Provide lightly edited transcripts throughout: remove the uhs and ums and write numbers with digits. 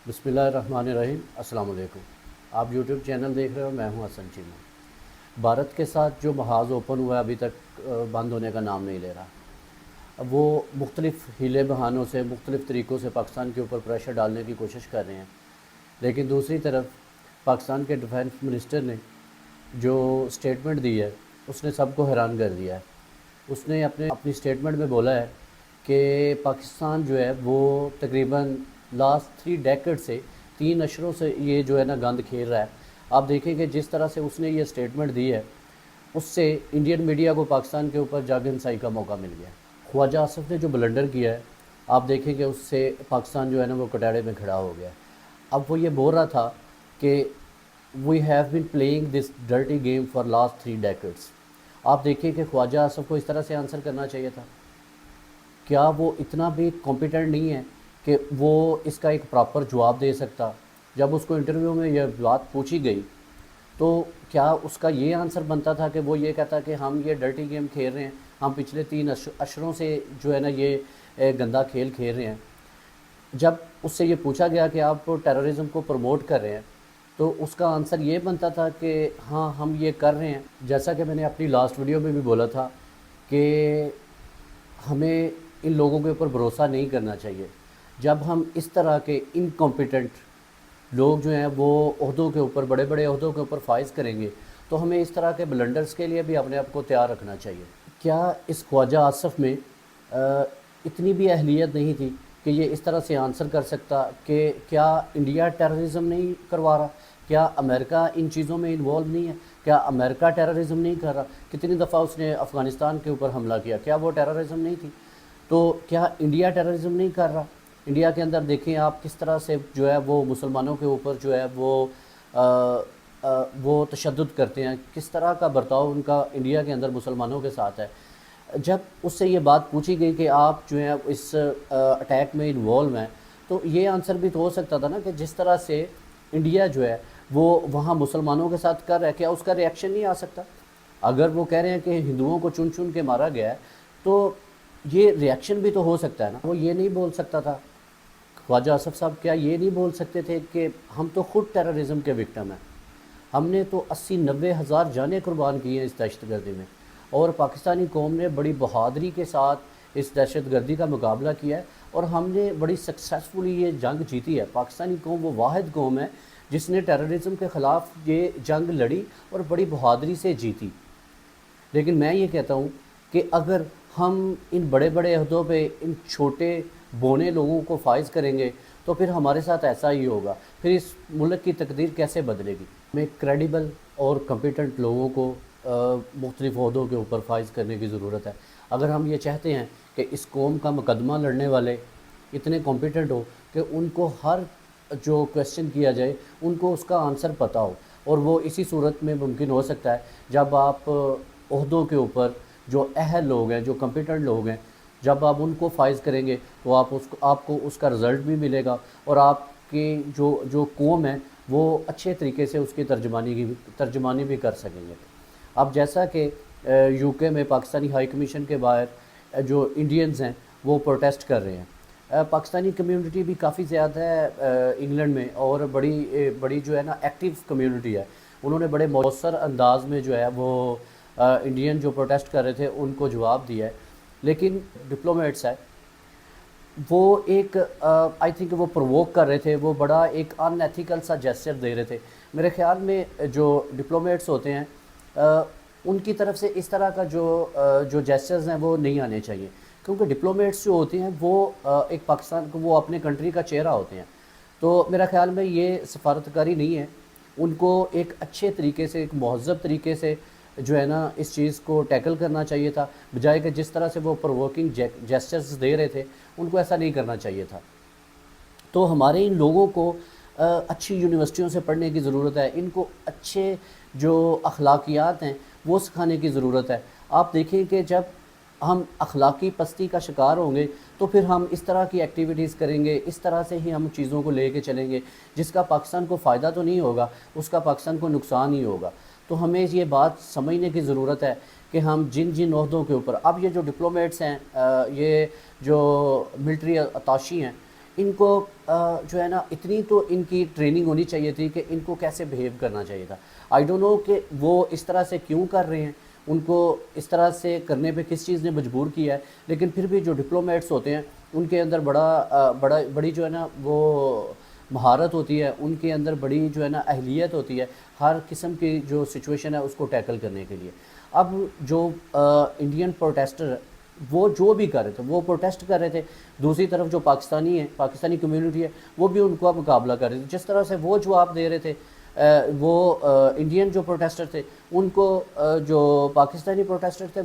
बिस्मिल्लाहिर्रहमानिर्रहीम। अस्सलाम वालेकुम। आप यूट्यूब चैनल देख रहे हो, मैं हूं हसन चीमा। भारत के साथ जो महाज ओपन हुआ है अभी तक बंद होने का नाम नहीं ले रहा। अब वो मुख्तलिफ़ हीले बहानों से मुख्तलिफ़ तरीक़ों से पाकिस्तान के ऊपर प्रेशर डालने की कोशिश कर रहे हैं, लेकिन दूसरी तरफ पाकिस्तान के डिफेंस मिनिस्टर ने जो स्टेटमेंट दी है उसने सबको हैरान कर दिया है। उसने अपनी स्टेटमेंट में बोला है कि पाकिस्तान जो है वो तकरीबन लास्ट 3 डेकेड से 3 अशरों से ये जो है ना गंद खेल रहा है। आप देखें कि जिस तरह से उसने ये स्टेटमेंट दी है उससे इंडियन मीडिया को पाकिस्तान के ऊपर जाग हिंसाई का मौका मिल गया। ख्वाजा आसिफ ने जो ब्लंडर किया है, आप देखें कि उससे पाकिस्तान जो है ना वो कटारे में खड़ा हो गया। अब वो ये बोल रहा था कि we have been playing this dirty game for last 3 decades. आप देखिए कि ख्वाजा आसिफ को इस तरह से आंसर करना चाहिए था। क्या वो इतना भी कॉम्पिटेंट नहीं है कि वो इसका एक प्रॉपर जवाब दे सकता? जब उसको इंटरव्यू में यह बात पूछी गई तो क्या उसका ये आंसर बनता था कि वो ये कहता कि हम ये डर्टी गेम खेल रहे हैं, हम पिछले 3 अशरों से जो है ना ये गंदा खेल खेल रहे हैं। जब उससे ये पूछा गया कि आप टेररिज्म को प्रमोट कर रहे हैं तो उसका आंसर ये बनता था कि हाँ हम ये कर रहे हैं। जैसा कि मैंने अपनी लास्ट वीडियो में भी बोला था कि हमें इन लोगों के ऊपर भरोसा नहीं करना चाहिए। जब हम इस तरह के इनकॉम्पिटेंट लोग जो हैं वो ओहदों के ऊपर, बड़े बड़े ओहदों के ऊपर फाइज करेंगे तो हमें इस तरह के ब्लंडर्स के लिए भी अपने आप को तैयार रखना चाहिए। क्या इस ख्वाजा आसिफ में इतनी भी अहलियत नहीं थी कि ये इस तरह से आंसर कर सकता कि क्या इंडिया टेररिज्म नहीं करवा रहा, क्या अमेरिका इन चीज़ों में इन्वॉल्व नहीं है, क्या अमेरिका टेररिज्म नहीं कर रहा? कितनी दफ़ा उसने अफ़गानिस्तान के ऊपर हमला किया, क्या वो टेररिज्म नहीं थी? तो क्या इंडिया टेररिज्म नहीं कर रहा? इंडिया के अंदर देखें आप किस तरह से जो है वो मुसलमानों के ऊपर जो है वो तशद्दुद करते हैं, किस तरह का बर्ताव उनका इंडिया के अंदर मुसलमानों के साथ है। जब उससे ये बात पूछी गई कि आप जो है इस अटैक में इन्वॉल्व हैं, तो ये आंसर भी तो हो सकता था ना कि जिस तरह से इंडिया जो है वो वहाँ मुसलमानों के साथ कर रहा है, क्या उसका रिएक्शन नहीं आ सकता? अगर वो कह रहे हैं कि हिंदुओं को चुन चुन के मारा गया है तो ये रिएक्शन भी तो हो सकता है ना। वो ये नहीं बोल सकता था, ख्वाजा आसिफ साहब क्या ये नहीं बोल सकते थे कि हम तो ख़ुद टेररिज्म के विक्टिम हैं, हमने तो 80-90 हज़ार जानें कुर्बान की हैं इस दहशतगर्दी में, और पाकिस्तानी कौम ने बड़ी बहादुरी के साथ इस दहशतगर्दी का मुकाबला किया है और हमने बड़ी सक्सेसफुली ये जंग जीती है। पाकिस्तानी कौम वो वाहिद कौम है जिसने टेररिज्म के ख़िलाफ़ ये जंग लड़ी और बड़ी बहादुरी से जीती। लेकिन मैं ये कहता हूँ कि अगर हम इन बड़े बड़े अहदों पे इन छोटे बोने लोगों को फाइज करेंगे तो फिर हमारे साथ ऐसा ही होगा, फिर इस मुल्क की तकदीर कैसे बदलेगी? हमें क्रेडिबल और कम्पिटेंट लोगों को मुख्तलिफ़ अहदों के ऊपर फाइज करने की ज़रूरत है। अगर हम ये चाहते हैं कि इस कौम का मुकदमा लड़ने वाले इतने कॉम्पिटेंट हो कि उनको हर जो क्वेश्चन किया जाए उनको उसका आंसर पता हो, और वो इसी सूरत में मुमकिन हो सकता है जब आप ओहदों के ऊपर जो अहल लोग हैं, जो कम्पिटेंट लोग हैं, जब आप उनको फाइज करेंगे तो आपको उसका रिज़ल्ट भी मिलेगा और आपकी जो कौम है वो अच्छे तरीके से उसकी तर्जमानी भी कर सकेंगे। अब जैसा कि यूके में पाकिस्तानी हाई कमीशन के बाहर जो इंडियंस हैं वो प्रोटेस्ट कर रहे हैं। पाकिस्तानी कम्युनिटी भी काफ़ी ज़्यादा है इंग्लैंड में, और बड़ी जो है ना एक्टिव कम्युनिटी है। उन्होंने बड़े मौसर अंदाज में जो है वो इंडियन जो प्रोटेस्ट कर रहे थे उनको जवाब दिया है। लेकिन डिप्लोमेट्स है वो एक आई थिंक वो प्रोवोक कर रहे थे, वो बड़ा एक अनएथिकल सा जेस्चर दे रहे थे। मेरे ख्याल में जो डिप्लोमेट्स होते हैं उनकी तरफ से इस तरह का जो जेस्चर्स हैं वो नहीं आने चाहिए, क्योंकि डिप्लोमेट्स जो होते हैं वो एक पाकिस्तान को वो अपने कंट्री का चेहरा होते हैं। तो मेरा ख्याल में ये सफारतकारी नहीं है। उनको एक अच्छे तरीके से, एक महज़ब तरीके से जो है ना इस चीज़ को टैकल करना चाहिए था, बजाय कि जिस तरह से वो प्रोवोकिंग जेस्चर्स दे रहे थे उनको ऐसा नहीं करना चाहिए था। तो हमारे इन लोगों को अच्छी यूनिवर्सिटियों से पढ़ने की ज़रूरत है, इनको अच्छे जो अखलाकियात हैं वो सिखाने की ज़रूरत है। आप देखें कि जब हम अखलाकी पस्ती का शिकार होंगे तो फिर हम इस तरह की एक्टिविटीज़ करेंगे, इस तरह से ही हम चीज़ों को लेके चलेंगे जिसका पाकिस्तान को फ़ायदा तो नहीं होगा, उसका पाकिस्तान को नुकसान ही होगा। तो हमें ये बात समझने की ज़रूरत है कि हम जिन जिन ओहदों के ऊपर, अब ये जो डिप्लोमेट्स हैं, ये जो मिलिट्री अताशी हैं, ان کو جو ہے نا اتنی تو ان کی ٹریننگ ہونی چاہیے تھی کہ ان کو کیسے بہیو کرنا چاہیے تھا. آئی ڈونٹ نو کہ وہ اس طرح سے کیوں کر رہے ہیں, ان کو اس طرح سے کرنے پہ کس چیز نے مجبور کیا ہے. لیکن پھر بھی جو ڈپلومیٹس ہوتے ہیں ان کے اندر بڑی جو ہے نا وہ مہارت ہوتی ہے, ان کے اندر بڑی جو ہے نا اہلیت ہوتی ہے ہر قسم کی جو سچویشن ہے اس کو ٹیکل کرنے کے لیے. اب جو انڈین پروٹیسٹر وہ جو بھی کر رہے تھے وہ پروٹیسٹ کر رہے تھے, دوسری طرف جو پاکستانی کمیونٹی ہے وہ بھی ان کا مقابلہ کر رہی تھی. جس طرح سے وہ جواب دے رہے تھے وہ انڈین جو پروٹیسٹر تھے ان کو جو پاکستانی پروٹیسٹر تھے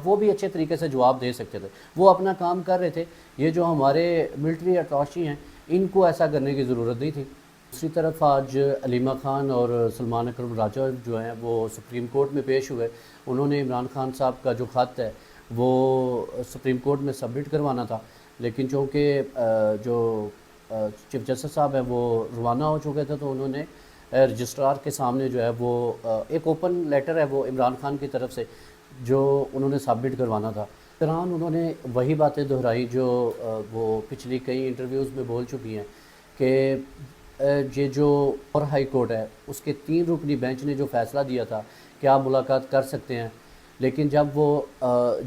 وہ بھی اچھے طریقے سے جواب دے سکتے تھے, وہ اپنا کام کر رہے تھے. یہ جو ہمارے ملٹری اٹراشی ہیں ان کو ایسا کرنے کی ضرورت نہیں تھی. دوسری طرف آج علیمہ خان اور سلمان اکرم راجہ جو ہیں وہ سپریم کورٹ میں پیش ہوئے. انہوں نے عمران خان صاحب کا جو خط ہے وہ سپریم کورٹ میں سبمٹ کروانا تھا, لیکن چونکہ جو چیف جسٹس صاحب ہیں وہ روانہ ہو چکے تھے تو انہوں نے رجسٹرار کے سامنے جو ہے وہ ایک اوپن لیٹر ہے وہ عمران خان کی طرف سے جو انہوں نے سبمٹ کروانا تھا. دوران انہوں نے وہی باتیں دہرائی جو وہ پچھلی کئی انٹرویوز میں بول چکی ہیں کہ یہ جو اور ہائی کورٹ ہے اس کے 3 رکنی بینچ نے جو فیصلہ دیا تھا کہ آپ ملاقات کر سکتے ہیں, لیکن جب وہ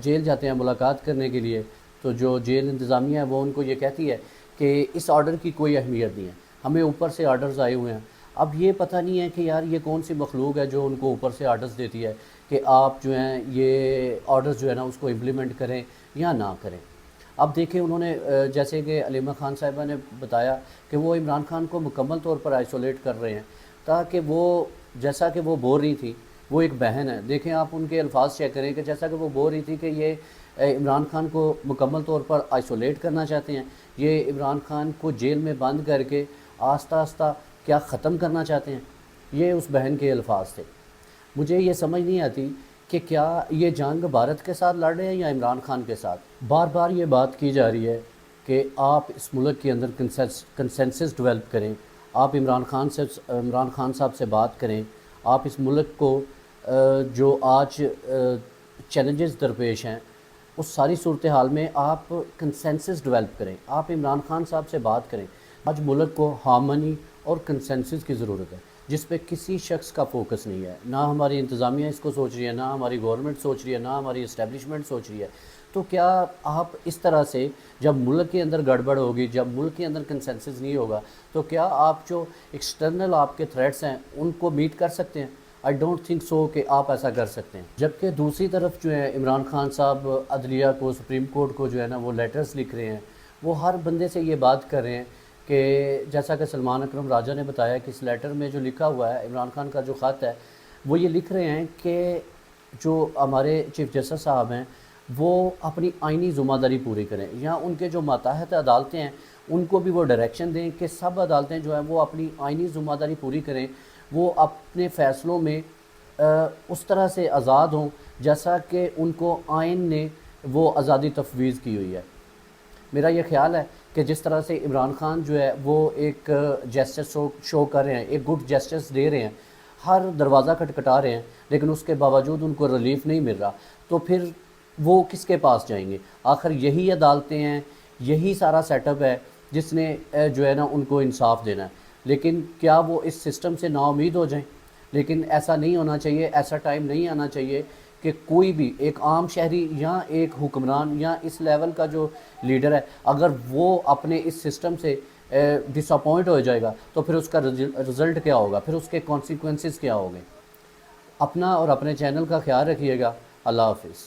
جیل جاتے ہیں ملاقات کرنے کے لیے تو جو جیل انتظامیہ ہے وہ ان کو یہ کہتی ہے کہ اس آرڈر کی کوئی اہمیت نہیں ہے, ہمیں اوپر سے آرڈرز آئے ہوئے ہیں. اب یہ پتہ نہیں ہے کہ یار یہ کون سی مخلوق ہے جو ان کو اوپر سے آرڈرز دیتی ہے کہ آپ جو ہیں یہ آرڈرز جو ہے نا اس کو امپلیمنٹ کریں یا نہ کریں. اب دیکھیں انہوں نے جیسے کہ علیمہ خان صاحبہ نے بتایا کہ وہ عمران خان کو مکمل طور پر آئسولیٹ کر رہے ہیں تاکہ وہ جیسا کہ وہ بول رہی تھی وہ ایک بہن ہے. دیکھیں آپ ان کے الفاظ چیک کریں کہ جیسا کہ وہ بول رہی تھی کہ یہ عمران خان کو مکمل طور پر آئسولیٹ کرنا چاہتے ہیں, یہ عمران خان کو جیل میں بند کر کے آہستہ آہستہ کیا ختم کرنا چاہتے ہیں, یہ اس بہن کے الفاظ تھے. مجھے یہ سمجھ نہیں آتی کہ کیا یہ جنگ بھارت کے ساتھ لڑ رہے ہیں یا عمران خان کے ساتھ. بار بار یہ بات کی جا رہی ہے کہ آپ اس ملک کے اندر کنسنسس ڈیولپ کریں, آپ عمران خان صاحب سے بات کریں, آپ اس ملک کو جو آج چیلنجز درپیش ہیں اس ساری صورتحال میں آپ کنسنسس ڈیولپ کریں, آپ عمران خان صاحب سے بات کریں. آج ملک کو ہارمنی اور کنسنسس کی ضرورت ہے جس پہ کسی شخص کا فوکس نہیں ہے, نہ ہماری انتظامیہ اس کو سوچ رہی ہے, نہ ہماری گورنمنٹ سوچ رہی ہے, نہ ہماری اسٹیبلشمنٹ سوچ رہی ہے. تو کیا آپ اس طرح سے جب ملک کے اندر گڑبڑ ہوگی, جب ملک کے اندر کنسنسس نہیں ہوگا تو کیا آپ جو ایکسٹرنل آپ کے تھریٹس ہیں ان کو میٹ کر سکتے ہیں؟ آئی ڈونٹ تھنک سو کہ آپ ایسا کر سکتے ہیں. جبکہ دوسری طرف جو ہے عمران خان صاحب عدلیہ کو, سپریم کورٹ کو جو ہے نا وہ لیٹرز لکھ رہے ہیں, وہ ہر بندے سے یہ بات کر رہے ہیں کہ جیسا کہ سلمان اکرم راجہ نے بتایا کہ اس لیٹر میں جو لکھا ہوا ہے عمران خان کا جو خط ہے وہ یہ لکھ رہے ہیں کہ جو ہمارے چیف جسٹس صاحب ہیں وہ اپنی آئینی ذمہ داری پوری کریں, یا ان کے جو ماتحت عدالتیں ہیں ان کو بھی وہ ڈائریکشن دیں کہ سب عدالتیں جو ہیں وہ اپنی آئینی ذمہ داری پوری کریں, وہ اپنے فیصلوں میں اس طرح سے آزاد ہوں جیسا کہ ان کو آئین نے وہ آزادی تفویض کی ہوئی ہے. میرا یہ خیال ہے کہ جس طرح سے عمران خان جو ہے وہ ایک جسٹس شو کر رہے ہیں, ایک گڈ جسٹس دے رہے ہیں, ہر دروازہ کھٹکھٹا رہے ہیں, لیکن اس کے باوجود ان کو ریلیف نہیں مل رہا, تو پھر وہ کس کے پاس جائیں گے؟ آخر یہی عدالتیں ہیں, یہی سارا سیٹ اپ ہے جس نے جو ہے نا ان کو انصاف دینا ہے. لیکن کیا وہ اس سسٹم سے نا امید ہو جائیں؟ لیکن ایسا نہیں ہونا چاہیے, ایسا ٹائم نہیں آنا چاہیے کہ کوئی بھی ایک عام شہری یا ایک حکمران یا اس لیول کا جو لیڈر ہے اگر وہ اپنے اس سسٹم سے ڈس اپوائنٹ ہو جائے گا تو پھر اس کا رزلٹ کیا ہوگا, پھر اس کے کانسیکوینسز کیا ہوں گے. اپنا اور اپنے چینل کا خیال رکھیے گا. اللہ حافظ.